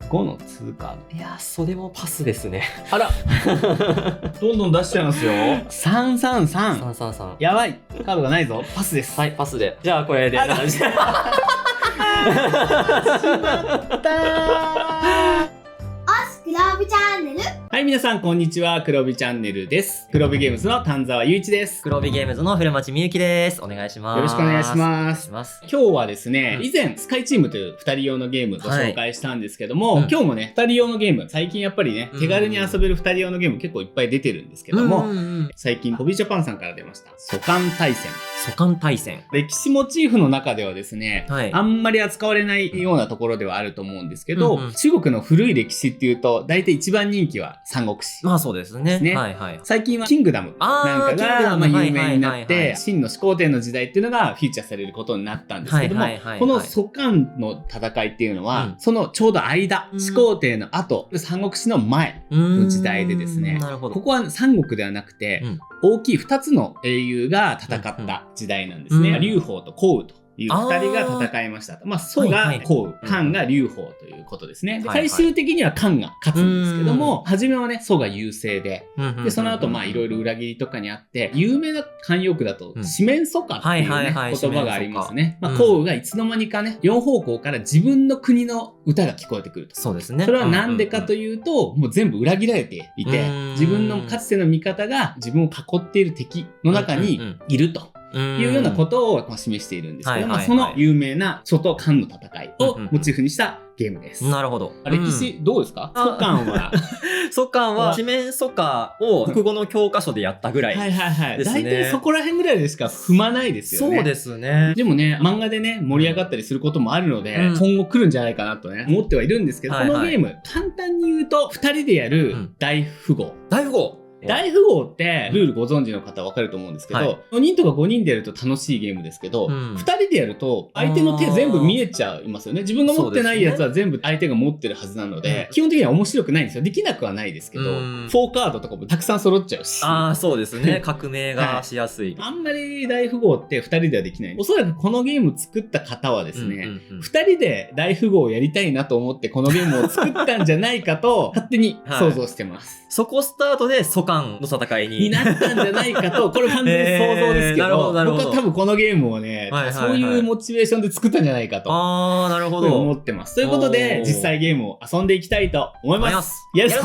5の2カード。いや、それもパスですね。あらどんどん出しちゃいますよ。333。333。やばい、カードがないぞ。パスです。はい、パスで。じゃあこれで。しまった黒帯チャンネル。はい、皆さんこんにちは。黒帯チャンネルです。黒帯ゲームズの丹沢雄一です。黒帯ゲームズの古町みゆきです。お願いします。よろしくお願いします。今日はですね、以前スカイチームという2人用のゲームご紹介したんですけども、今日もね、2人用のゲーム、最近やっぱりね、手軽に遊べる2人用のゲーム結構いっぱい出てるんですけども、最近ホビージャパンさんから出ました蘇艦大戦。蘇艦大戦。歴史モチーフの中ではですね、あんまり扱われないようなところではあると思うんですけど、中国の古い歴史っていうと大体一番人気は三国志。まあそうですね。はいはい。最近はキングダムなんかが有名になって、秦の始皇帝の時代っていうのがフィーチャーされることになったんですけども、この蘇艦の戦いっていうのは、そのちょうど間、始皇帝の後、三国志の前の時代でですね、ここは三国ではなくて、大きい2つの英雄が戦った時代なんですね。劉邦と項羽という2人が戦いました。まあ、蘇が項羽、韓が劉邦ということですね。で、最終的には韓が勝つんですけども、初めはね、蘇が優勢で、で、その後、まあ、いろいろ裏切りとかにあって、有名な慣用句だと、四面楚歌っていうね、言葉がありますね。まあ、項羽がいつの間にかね、4方向から自分の国の歌が聞こえてくると。そうですね。それはなんでかというと、もう全部裏切られていて、自分のかつての味方が自分を囲っている敵の中にいると。いうようなことを示しているんですけど、その有名な蘇と韓の戦いをモチーフにしたゲームです。なるほど。歴史どうですか？蘇韓は。蘇韓は四面楚歌を国語の教科書でやったぐらいですね。大体そこら辺ぐらいでしか踏まないですよね。そうですね。でもね、漫画でね、盛り上がったりすることもあるので、今後来るんじゃないかなとね、思ってはいるんですけど、このゲーム、簡単に言うと、2人でやる大富豪。大富豪大富豪ってルールご存知の方は分かると思うんですけど、4人とか5人でやると楽しいゲームですけど、2人でやると相手の手全部見えちゃいますよね。自分が持ってないやつは全部相手が持ってるはずなので、基本的には面白くないんですよ。できなくはないですけど、4カードとかもたくさん揃っちゃうし。ああ、そうですね。革命がしやすい。あんまり大富豪って2人ではできない。おそらくこのゲーム作った方はですね、2人で大富豪をやりたいなと思ってこのゲームを作ったんじゃないかと勝手に想像してます。そこスタートで蘇韓の戦いになったんじゃないかと、これ完全に想像ですけど、僕は多分このゲームをね、そういうモチベーションで作ったんじゃないかと思ってます。ということで、実際ゲームを遊んでいきたいと思います。やるぞ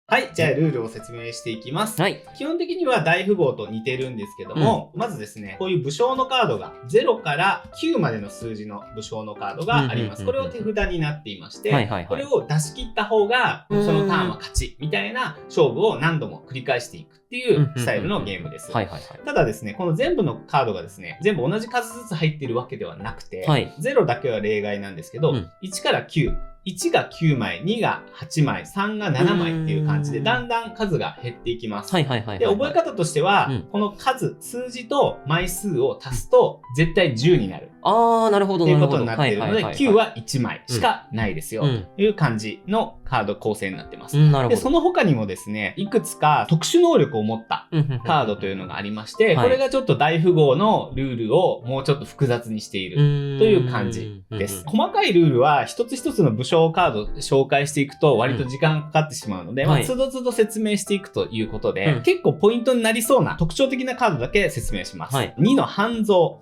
はい。じゃあ、ルールを説明していきます。基本的には大富豪と似てるんですけども、まずですね、こういう武将のカードが0から9までの数字の武将のカードがあります。これを手札になっていまして、これを出し切った方が、そのターンは勝ちみたいな勝負を何度も繰り返していくっていうスタイルのゲームです。ただですね、この全部のカードがですね、全部同じ数ずつ入っているわけではなくて、0だけは例外なんですけど、1から9、1が9枚、2が8枚、3が7枚っていう感じで、だんだん数が減っていきます。で、覚え方としては、この数、数字と枚数を足すと、絶対10になる。なるほど。ということになっているので、9は1枚しかないですよ。という感じのカード構成になってます。で、その他にもですね、いくつか特殊能力を持ったカードというのがありまして、これがちょっと大富豪のルールをもうちょっと複雑にしているという感じです。細かいルールは一つ一つの武将カード紹介していくと割と時間がかかってしまうので、つどつど説明していくということで、結構ポイントになりそうな特徴的なカードだけ説明します。2の半蔵。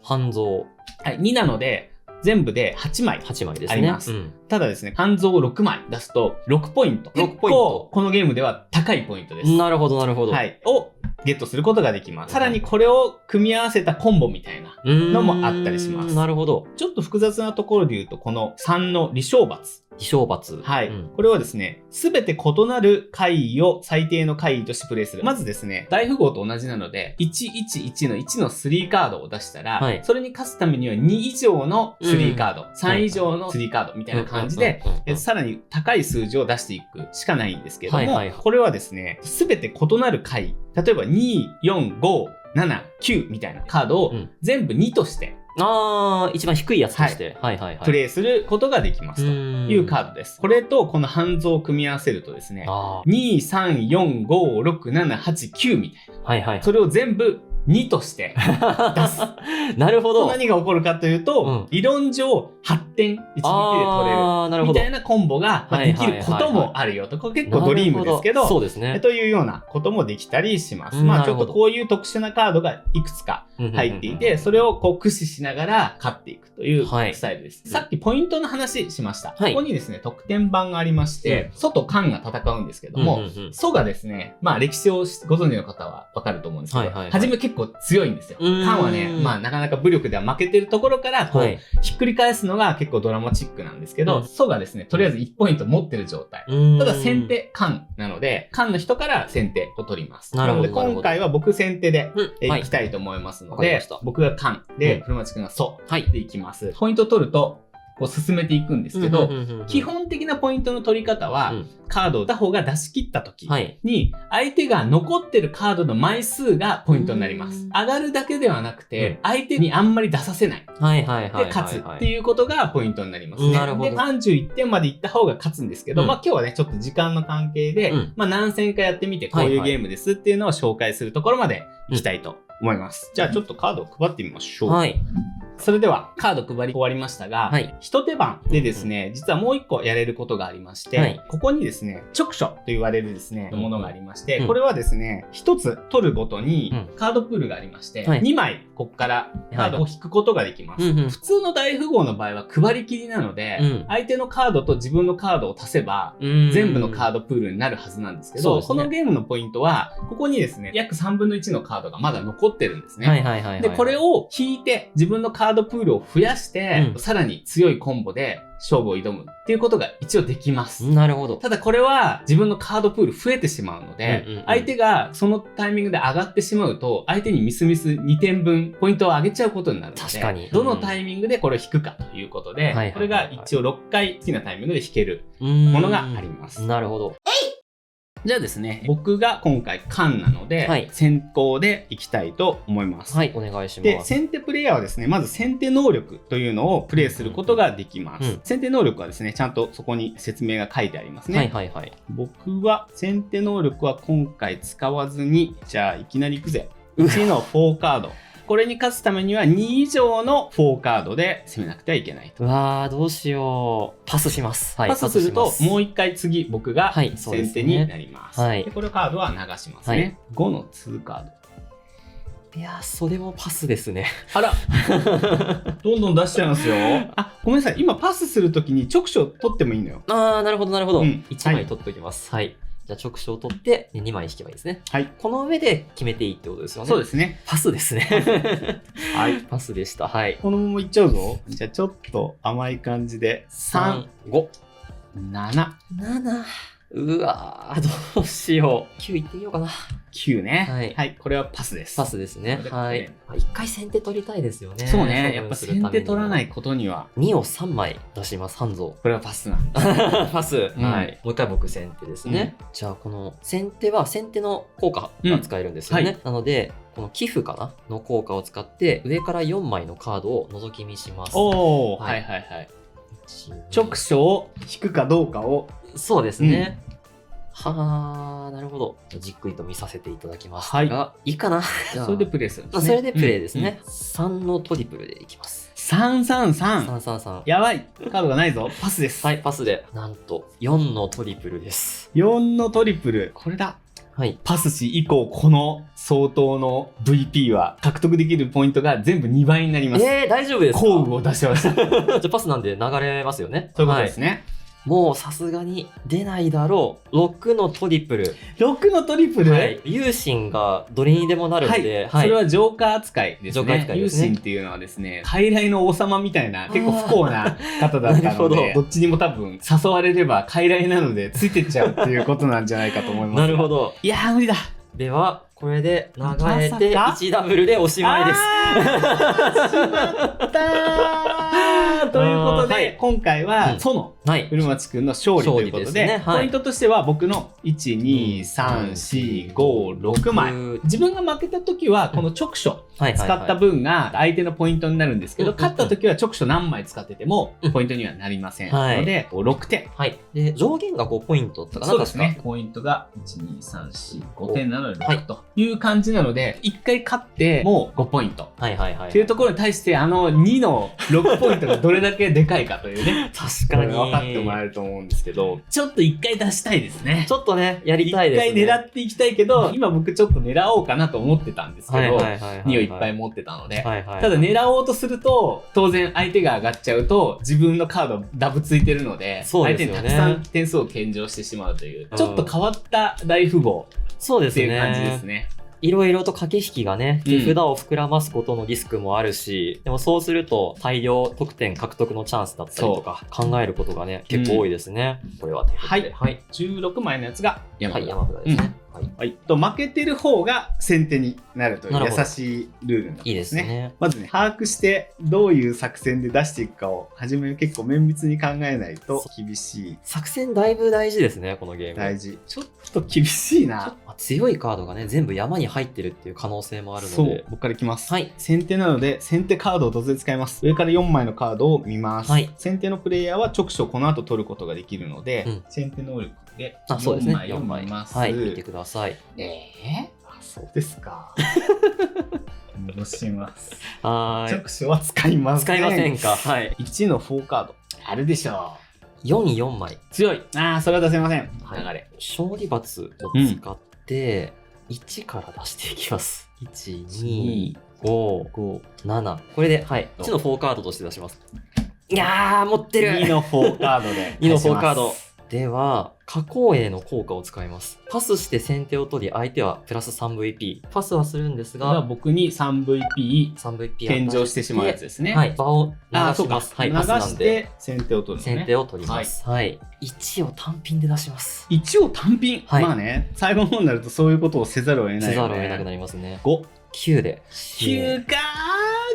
はい、2なので、全部で8枚あります。ただですね、半蔵を6枚出すと6ポイント。結構、このゲームでは高いポイントです。なるほど、なるほど。はい。をゲットすることができます。さらにこれを組み合わせたコンボみたいなのもあったりします。なるほど。ちょっと複雑なところで言うと、この3の李承罰。李承罰。はい。これはですね、すべて異なる怪異を最低の怪異としてプレイする。まずですね、大富豪と同じなので、111の1の3カードを出したら、それに勝つためには2以上の3カード、3以上の3カードみたいな感じで、さらに高い数字を出していくしかないんですけども、これはですね、すべて異なる怪異。例えば2、4、5、7、9みたいなカードを全部2として、一番低いやつとして、プレイすることができますというカードです。これとこの半蔵を組み合わせるとですね、2、3、4、5、6、7、8、9みたいな。それを全部2として出す。なるほど。何が起こるかというと、理論上8点一撃で取れるなるほど。みたいなコンボができることもあるよと、これ結構ドリームですけど、そうですね。というようなこともできたりします。ちょっとこういう特殊なカードがいくつか入っていて、それをこう駆使しながら勝っていくというスタイルです。さっきポイントの話しました。ここにですね、得点板がありまして、蘇とカンが戦うんですけども、蘇がですね、歴史をご存知の方はわかると思うんですけど、初め結構強いんですよ。カンはね、なかなか武力では負けてるところから、こう、ひっくり返すのが結構ドラマチックなんですけど、蘇がですね、とりあえず1ポイント持ってる状態。ただ先手カンなので、カンの人から先手を取ります。なので今回は僕先手でいきたいと思いますので、僕がカンで、古町くんが蘇でいきます。ポイント取ると、こう進めていくんですけど、基本的なポイントの取り方は、カードを他方が出し切った時に、相手が残ってるカードの枚数がポイントになります。上がるだけではなくて、相手にあんまり出させない。で、勝つっていうことがポイントになりますね。で、31点までいった方が勝つんですけど、今日はね、ちょっと時間の関係で、何戦かやってみて、こういうゲームですっていうのを紹介するところまでいきたいと思います。じゃあちょっとカードを配ってみましょう。それではカード配り終わりましたが、一手番でですね、実はもう一個やれることがありまして、ここにですね、直所と言われるですね、ものがありまして、これはですね、一つ取るごとにカードプールがありまして、2枚ここからカードを引くことができます。普通の大富豪の場合は配り切りなので、相手のカードと自分のカードを足せば、全部のカードプールになるはずなんですけど、このゲームのポイントは、ここにですね、約3分の1のカードがまだ残ってるんですね。で、これを引いて自分のカードプールを増やして、さらに強いコンボで勝負を挑むっていうことが一応できます。なるほど。ただこれは自分のカードプール増えてしまうので、相手がそのタイミングで上がってしまうと、相手にミスミス2点分ポイントを上げちゃうことになるので、どのタイミングでこれを引くかということで、これが一応6回好きなタイミングで引けるものがあります。なるほど。じゃあですね、僕が今回カンなので、先行でいきたいと思います。はい、お願いします。で、先手プレイヤーはですね、まず先手能力というのをプレイすることができます。先手能力はですね、ちゃんとそこに説明が書いてありますね。僕は先手能力は今回使わずに、じゃあいきなりいくぜ。1の4カード。これに勝つためには2以上の4カードで攻めなくてはいけないと。うわー、どうしよう。パスします。パスすると、もう一回次僕が先手になります。でこれカードは流しますね。5の2カード。いやー、それもパスですね。あらどんどん出しちゃいますよ。あ、ごめんなさい。今パスするときに直所取ってもいいのよ。なるほど、なるほど。1枚取っておきます。はい。じゃあ直所を取って2枚引けばいいですね。この上で決めていいってことですよね。そうですね。パスですね。パスでした。このままいっちゃうぞ。じゃあちょっと甘い感じで。3、5、7。うわー、どうしよう。9いってみようかな。9ね。はい。これはパスです。パスですね。はい。一回先手取りたいですよね。そうね。やっぱ先手取らないことには。2を3枚出します、半蔵。これはパスなんです。パス。はい。もう一回僕先手ですね。じゃあこの先手は先手の効果が使えるんですよね。なので、この寄付かなの効果を使って上から4枚のカードを覗き見します。おー、はいはいはい。直所を引くかどうかを。そうですね。はあ、なるほど。じっくりと見させていただきますが、いいかな。それでプレイするんですね。それでプレイですね。3のトリプルでいきます。333。333。やばい。カードがないぞ。パスです。はい、パスで。なんと、4のトリプルです。4のトリプル。これだ。はい。パスし以降、この相当の VP は獲得できるポイントが全部2倍になります。大丈夫ですか？工具を出しました。じゃあパスなんで流れますよね。そういうことですね。もうさすがに出ないだろう。6のトリプル。6のトリプル、有心がどれにでもなるんで、それはジョーカー扱いですね。有心っていうのはですね、傀儡の王様みたいな結構不幸な方だったので、どっちにも多分誘われれば傀儡なのでついてっちゃうっていうことなんじゃないかと思います。なるほど。いやー無理だ。では、これで流れて1ダブルでおしまいです。しまったーということで、今回はその古町くんの勝利ということで、ポイントとしては僕の1、2、3、4、5、6枚。自分が負けた時はこの直所使った分が相手のポイントになるんですけど、勝った時は直所何枚使っててもポイントにはなりませんので、6点。はい。で、上限が5ポイントとかそうですね。ポイントが1、2、3、4、5点なので6という感じなので、1回勝っても5ポイント。はいはいはい。っていうところに対して、2の6ポイントがどれだけでかいかというね。確かに。分かってもらえると思うんですけど、ちょっと1回出したいですね。ちょっとね、やりたいですね。1回狙っていきたいけど、今僕ちょっと狙おうかなと思ってたんですけど、2をいっぱい持ってたので、ただ狙おうとすると、当然相手が上がっちゃうと、自分のカードダブついてるので、相手にたくさん点数を献上してしまうという、ちょっと変わった大富豪っていう感じですね。いろいろと駆け引きがね、手札を膨らますことのリスクもあるし、でもそうすると大量得点獲得のチャンスだったりとか考えることがね、結構多いですね。これはということで。はい。16枚のやつが山札。はい、山札ですね。はい。負けてる方が先手になるという優しいルールになってますね。いいですね。まずね、把握してどういう作戦で出していくかを初め結構綿密に考えないと厳しい。作戦だいぶ大事ですね、このゲーム。大事。ちょっと厳しいな。強いカードがね、全部山に入ってるっていう可能性もあるので。そう、僕からいきます。はい。先手なので、先手カードを突然使います。上から4枚のカードを見ます。はい。先手のプレイヤーは直所この後取ることができるので、先手能力で4枚を見ます。はい、見てください。そうですか。戻します。はい。直所は使いません。使いませんか。はい。1の4カード。あるでしょう。4枚。強い。それは出せません。流れ。勝利罰を使って、1から出していきます。1、2、5、7。これで、はい。1の4カードとして出します。いやー、持ってる。2の4カードで。2の4カード。では、加工栄の効果を使います。パスして先手を取り、相手はプラス 3VP。パスはするんですが、僕に 3VP 献上してしまうやつですね。はい。場を流します。はい。流して先手を取る。先手を取ります。はい。1を単品で出します。1を単品、まあね、最後の方になるとそういうことをせざるを得ない。せざるを得なくなりますね。5。9で。9か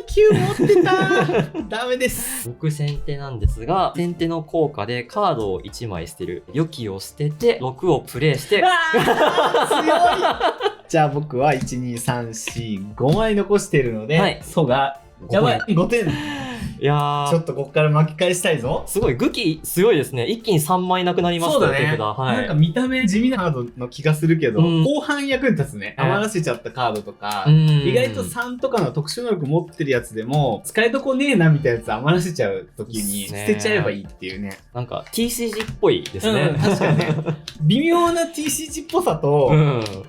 ー、9持ってたダメです。僕先手なんですが、先手の効果でカードを1枚捨てる。良きを捨てて、6をプレイして。強いじゃあ僕は1、2、3、4、5枚残しているので、はい、ソが、やばい、5点。いやー、ちょっとここから巻き返したいぞ。すごい、武器強いですね。一気に3枚なくなりました。そうだね。はい、なんか見た目地味なカードの気がするけど、後半役に立つね。余らせちゃったカードとか、意外と3とかの特殊能力持ってるやつでも、使いどこねえなみたいなやつ余らせちゃう時に捨てちゃえばいいっていうね。なんか TCG っぽいですね。確かにね。微妙な TCG っぽさと、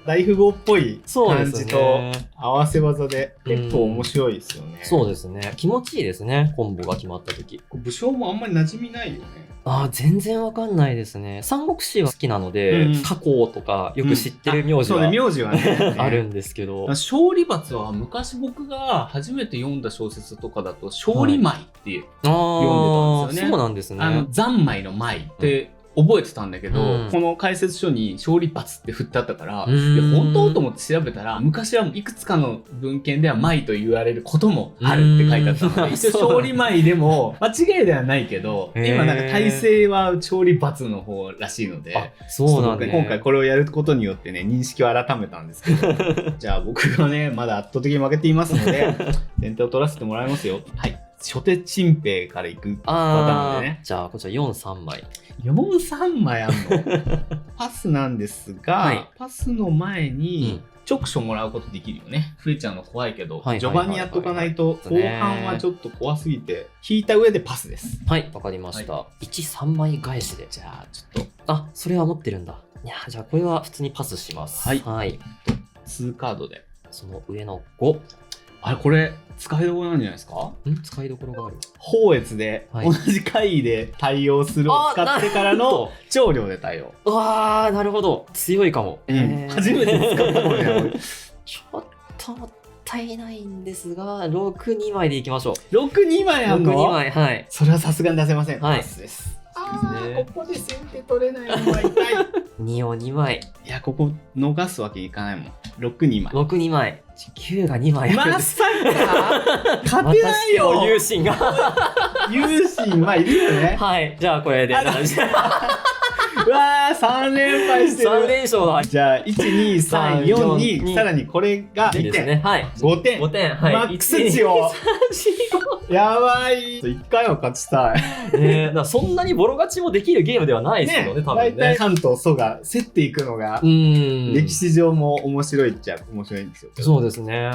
大富豪っぽい感じと合わせ技で結構面白いですよね。そうですね。気持ちいいですね。コンボが決まった時。武将もあんまり馴染みないよね。全然わかんないですね。三国志は好きなので、加工とかよく知ってる名字は、名字はねあるんですけど。勝利罰は昔僕が初めて読んだ小説とかだと勝利舞って読んでたんですよね。そうなんですね。残舞の舞って覚えてたんだけど、この解説書に勝利罰って振ってあったから、本当と思って調べたら、昔はいくつかの文献では舞と言われることもあるって書いてあったので、一応勝利舞でも間違いではないけど、今なんか体制は勝利罰の方らしいので、そうなんですね。今回これをやることによってね、認識を改めたんですけど、じゃあ僕がね、まだ圧倒的に負けていますので、先手を取らせてもらいますよ。はい。初手チンペイからいくパターンでね。じゃあこちら4、3枚。4、3枚あんのパスなんですが、パスの前に直所もらうことできるよね。増えちゃうの怖いけど、序盤にやっとかないと、後半はちょっと怖すぎて、引いた上でパスです。はい、わかりました。1、3枚返しで。じゃあちょっと。それは持ってるんだ。いや、じゃあこれは普通にパスします。はい。2カードで。その上の5。これ使いどころなんじゃないですか？使いどころがある。法越で同じ回で対応するを使ってからの長領で対応。なるほど。強いかも。初めて使ったもんね。ちょっともったいないんですが、6、2枚でいきましょう。6、2枚あんの？ 6、2枚、はい。それはさすがに出せません。はい。パスです。ここで先手取れないのは痛い。2を2枚。いや、ここ逃すわけにいかないもん。6、2枚。6、2枚。9が2枚。まさか勝てないよ。有心が。有心はいるよね。はい。じゃあこれで。うわー、3連敗してる。 3連勝だ。じゃあ、1、2、3、4に、さらにこれが2点。いいですね。はい。5点。5点。はい。マックス値を。やばい。1回は勝ちたい。だからそんなにボロ勝ちもできるゲームではないですけどね、多分ね。大体関東蘇が競っていくのが、歴史上も面白いっちゃ面白いんですよ。そうですね。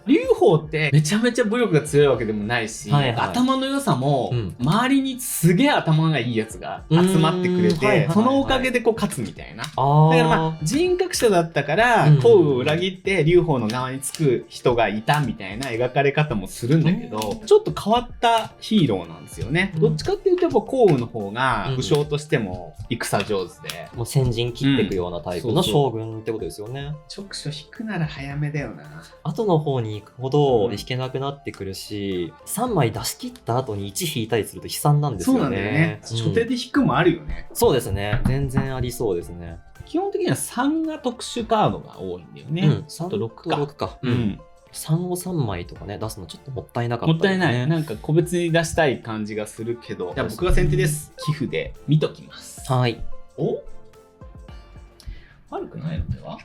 劉邦ってめちゃめちゃ武力が強いわけでもないし、頭の良さも、周りにすげえ頭がいいやつが集まってくれて、そのおかげでこう勝つみたいな。だからまあ人格者だったから項羽を裏切って劉邦の側につく人がいたみたいな描かれ方もするんだけど、ちょっと変わったヒーローなんですよね。どっちかっていうとやっぱ項羽の方が武将としても戦上手で、もう先陣切っていくようなタイプの将軍ってことですよね。直所引くなら早めだよな。後の方に行くほど引けなくなってくるし、3枚出し切った後に1引いたりすると悲惨なんですよね。そうなんだよね。初手で引くもあるよね。そうですね。全然ありそうですね。基本的には3が特殊カードが多いんだよね。3と6か。3を3枚とかね、出すのちょっともったいなかったですね。もったいない。なんか個別に出したい感じがするけど。じゃあ僕が先手です。寄付で見ときます。はい。お？悪くないのでは？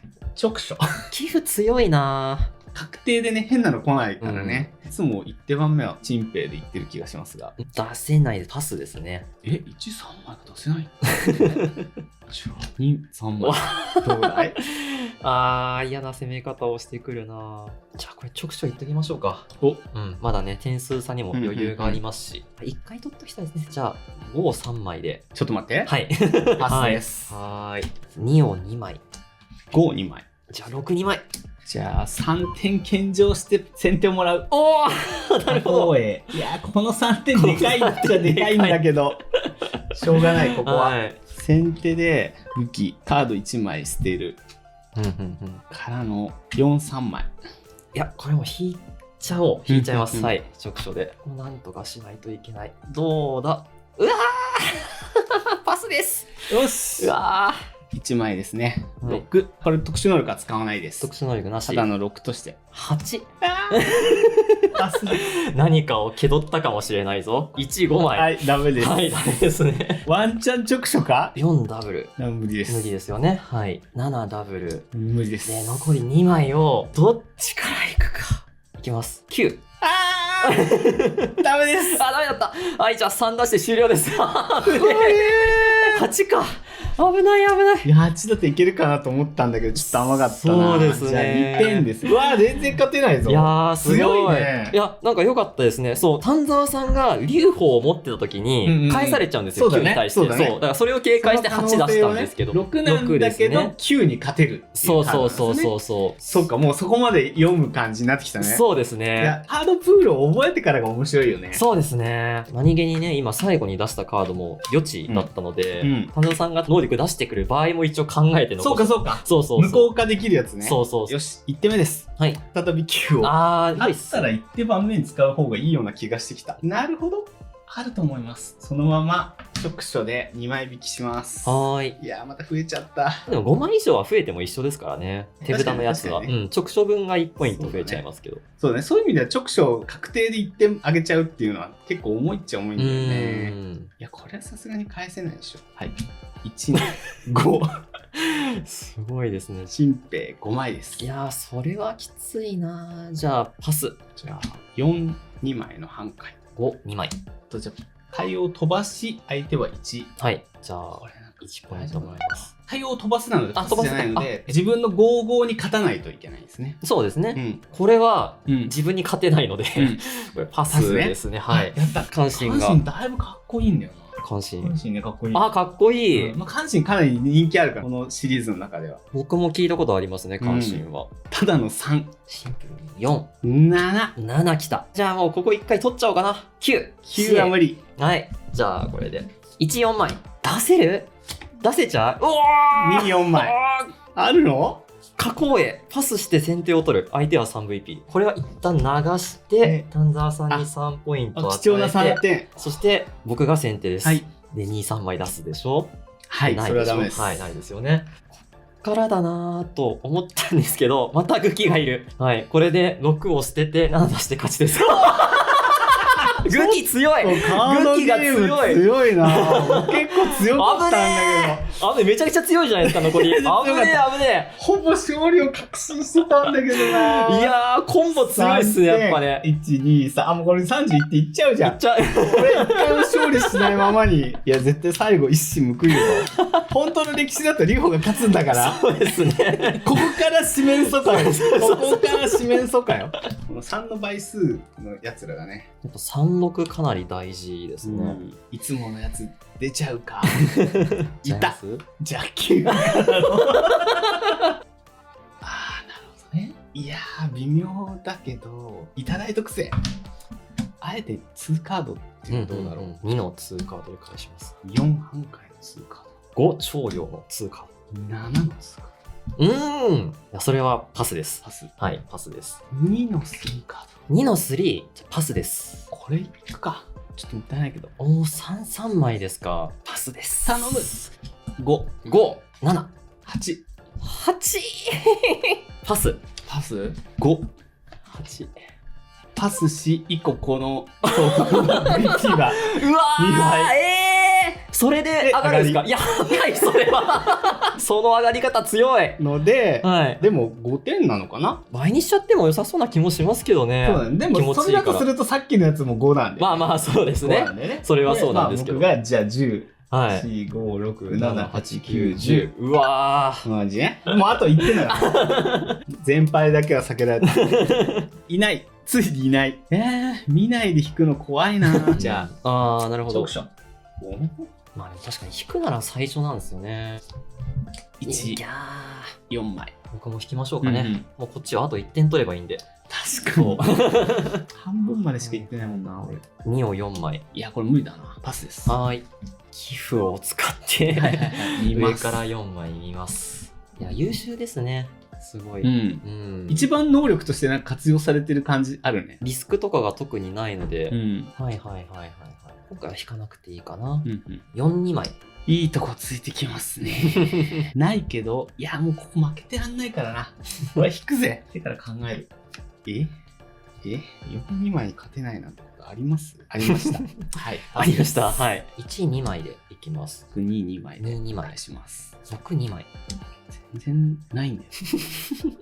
直所。寄付強いなぁ。確定でね、変なの来ないからね。いつも1手番目はチンペイで言ってる気がしますが。出せないでパスですね。1、3枚が出せない2、3枚。どうだい？嫌な攻め方をしてくるな。じゃあこれ直所いっときましょうか。お、まだね、点数差にも余裕がありますし。1回取っときたいですね。じゃあ、5を3枚で。ちょっと待って。はい。パスです。2を2枚。5を2枚。じゃあ6、2枚。じゃあ3点献上して先手をもらう。おーなるほど。いや、この3点でかいっちゃでかいんだけど、しょうがない、ここは。先手で武器、カード1枚捨てる。からの4、3枚。いや、これも引いちゃおう。引いちゃいます。はい、直所で。なんとかしないといけない。どうだ？うわーパスです。よし。うわー。1枚ですね。6。これ特殊能力は使わないです。特殊能力なし。ただの6として。8。何かを蹴取ったかもしれないぞ。1、5枚。はい、ダメです。はい、ダメですね。ワンチャン直所か？ 4ダブル。無理です。無理ですよね。はい。7ダブル。無理です。で、残り2枚をどっちからいくか。いきます。9。ダメです。ダメだった。はい、じゃあ3出して終了です。8か。危ない。いや、8だっていけるかなと思ったんだけど、ちょっと甘かったな。そうですね。じゃあ2点です。うわー、全然勝てないぞ。いやー、すごいね。いや、なんか良かったですね。そう、丹沢さんが劉邦を持ってた時に返されちゃうんですよ、9に対して。そう、だからそれを警戒して8出したんですけど。6なんだけど、9に勝てる。そう。そっか、もうそこまで読む感じになってきたね。そうですね。いや、ハードプールを覚えてからが面白いよね。そうですね。何気にね、今最後に出したカードも余地だったので、丹沢さんが能力出してくる場合も一応考えて残して。そうか。そう。無効化できるやつね。そう。よし、1手目です。はい。再び9を。だったら1手番目に使う方がいいような気がしてきた。なるほど。あると思います。そのまま直所で2枚引きします。いやー、また増えちゃった。でも5枚以上は増えても一緒ですからね。手札のやつは。直所分が1ポイント増えちゃいますけど。そうね。そういう意味では直所確定で1点あげちゃうっていうのは結構重いっちゃ重いんだよね。いや、これはさすがに返せないでしょ。はい。1、5。すごいですね。新兵5枚です。いやー、それはきついな。じゃあ、パス。じゃあ、4、2枚の半回。5、2枚。じゃあ、対応飛ばし、相手は1。はい。じゃあ、1ポイントもらいます。対応飛ばすなので、パスじゃないので、自分の5-5に勝たないといけないですね。そうですね。これは、自分に勝てないので、これパスですね。はい。やった。関心が。関心だいぶかっこいいんだよな。関心ね、かっこいい。かっこいい。関心かなり人気あるから、このシリーズの中では。僕も聞いたことありますね、関心は。ただの3。シンプルに4。7きた。じゃあもうここ1回取っちゃおうかな。9。9は無理。はい。じゃあこれで。1、4枚。出せる？出せちゃう？2、4枚。あるの？加工へパスして先手を取る。相手は 3VP。これは一旦流して、丹沢さんに3ポイント与えて。貴重な3点。そして僕が先手です。で、2、3枚出すでしょ？はい、それはダメです。はい、ないですよね。こっからだなぁと思ったんですけど、またグキがいる。はい、これで6を捨てて7出して勝ちです。グキ強い。カードゲーム強いな。結構強かったんだけど。危ねえ、めちゃくちゃ強いじゃないですか、残り。危ねえ、危ねほぼ勝利を確信してたんだけどな。え。いやー、コンボ強いっすね、やっぱね。1、2、3。もうこれ31っていっちゃうじゃん。いっちゃう。これ一回も勝利しないままに。いや、絶対最後一矢報いるよ。本当の歴史だとリホが勝つんだから。そうですね。ここから四面楚歌よ。ここから四面楚歌よ。この3の倍数のやつらがね。やっぱ36かなり大事ですね。いつものやつ出ちゃうか。いた。ジャッキー。ああ、なるほどね。いやー、微妙だけど、いただいとくせ。あえて2カードっていうのどうだろう。2の2カードで返します。4半回の2カー5超量の2カード。7の2カード。いや、それはパスです。パス。はい、パスです。2の3カード。2の3、じゃパスです。これいくか。ちょっともったいないけど。おー、3枚ですか。パスです。頼む。5、5、7、8。8! パス。パス ?5。8。パスし、以降この、そう、1が。うわー、それで上がるんですか？やばい、それは。その上がり方強い。ので、はい。でも5点なのかな？倍にしちゃっても良さそうな気もしますけどね。そうだね。でも、それだとするとさっきのやつも5なんで。まあまあ、そうですね。それはそうなんですけど。僕が、じゃあ10。はい。4、5、6、7、8、9、10。うわー。マジね。もうあと1点だから。全敗だけは避けられた。いない。ついにいない。見ないで引くの怖いな。じゃあ。あー、なるほど。まあでも確かに引くなら最初なんですよね。1、4枚。僕も引きましょうかね。もうこっちはあと1点取ればいいんで。確かに。半分までしか言ってないもんな、俺。2を4枚。いや、これ無理だな。パスです。はい。寄付を使って上から4枚見ます。いや、優秀ですね。すごい。一番能力としてなんか活用されてる感じあるね。リスクとかが特にないので。はいはいはいはいはい。今回は引かなくていいかな。4、2枚。いいとこついてきますね。ないけど、いやもうここ負けてらんないからな。これ引くぜってから考える。4、2枚勝てないなんてことあります？ありました。はい。ありました。はい。1、2枚でいきます。僕2、2枚で2、2枚お願いします。僕2枚。全然ないんだよ。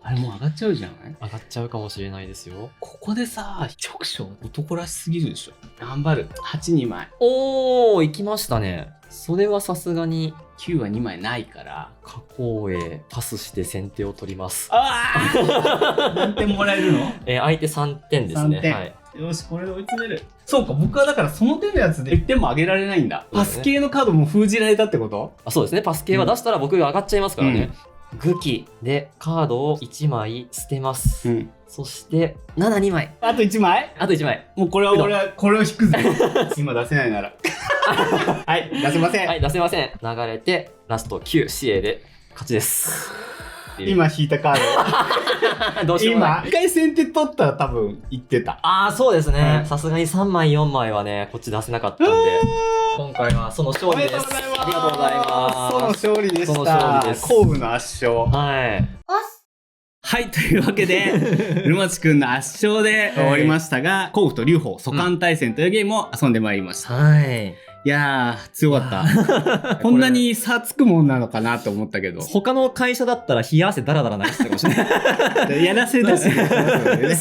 あれもう上がっちゃうじゃない？上がっちゃうかもしれないですよ。ここでさ、直所男らしすぎるでしょ。頑張る。8、2枚。おー、いきましたね。それはさすがに。9は2枚ないから。加工へパスして先手を取ります。ああ何点もらえるの？相手3点ですね。はい。よし、これで追い詰める。そうか、僕はだからその手のやつで1点も上げられないんだ。パス系のカードも封じられたってこと？あ、そうですね。パス系は出したら僕が上がっちゃいますからね。グキでカードを1枚捨てます。そして7、2枚。あと1枚？あと1枚。もうこれは俺はこれを引くぜ。今出せないなら。はい、出せません。はい、出せません。流れてラスト9、シエで勝ちです。今引いたカード。どうしようもない。今、一回先手取ったら多分言ってた。ああ、そうですね。さすがに3枚、4枚はね、こっち出せなかったんで、今回はその勝利です。ありがとうございます。その勝利でした。その勝利です。甲府の圧勝。はい。はい、というわけで、ルマチくんの圧勝で終わりましたが、甲府と劉邦、蘇韓対戦というゲームを遊んでまいりました。はい。いやー、強かった。こんなに差つくもんなのかなと思ったけど。他の会社だったら冷や汗ダラダラ流してたかもしれない。やらせだし、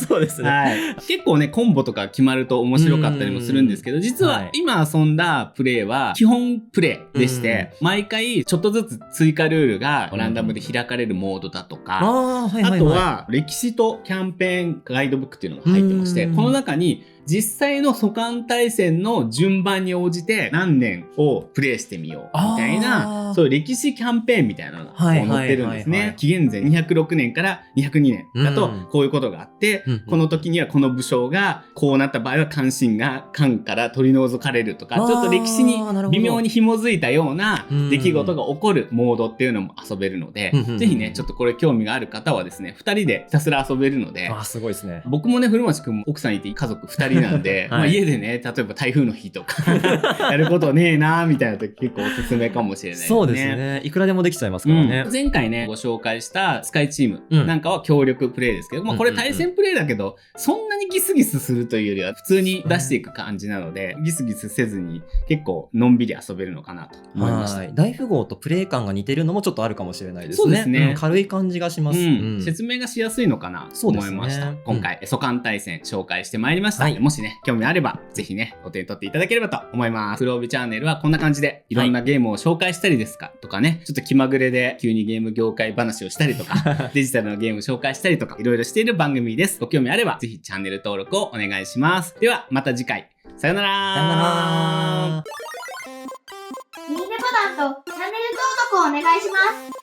そうですね。はい。結構ね、コンボとか決まると面白かったりもするんですけど、実は今遊んだプレイは基本プレイでして、毎回ちょっとずつ追加ルールがランダムで開かれるモードだとか、あとは歴史とキャンペーンガイドブックっていうのが入ってまして、この中に実際の蘇韓大戦の順番に応じて何年をプレイしてみようみたいな、そういう歴史キャンペーンみたいなのが載ってるんですね。紀元前206年から202年だとこういうことがあって、この時にはこの武将がこうなった場合は関心が漢から取り除かれるとか、ちょっと歴史に微妙に紐づいたような出来事が起こるモードっていうのも遊べるので、ぜひね、ちょっとこれ興味がある方はですね、2人でひたすら遊べるので、すごいですね。僕もね、古町くんも奥さんいて家族2人りなんで、まあ家でね、例えば台風の日とかやることねえなーみたいな時結構おすすめかもしれないですね。そうですね。いくらでもできちゃいますからね。前回ね、ご紹介したスカイチームなんかは協力プレイですけど、まあこれ対戦プレイだけど、そんなにギスギスするというよりは普通に出していく感じなので、ギスギスせずに結構のんびり遊べるのかなと思いました。大富豪とプレイ感が似てるのもちょっとあるかもしれないですね。そうですね。軽い感じがします。説明がしやすいのかなと思いました。今回、蘇艦対戦紹介してまいりました。もしね、興味あれば、ぜひね、お手に取っていただければと思います。黒帯チャンネルはこんな感じで、いろんなゲームを紹介したりですかとかね、ちょっと気まぐれで急にゲーム業界話をしたりとか、デジタルのゲーム紹介したりとか、いろいろしている番組です。ご興味あれば、ぜひチャンネル登録をお願いします。では、また次回。さよなら。さよなら。いいねボタンとチャンネル登録をお願いします。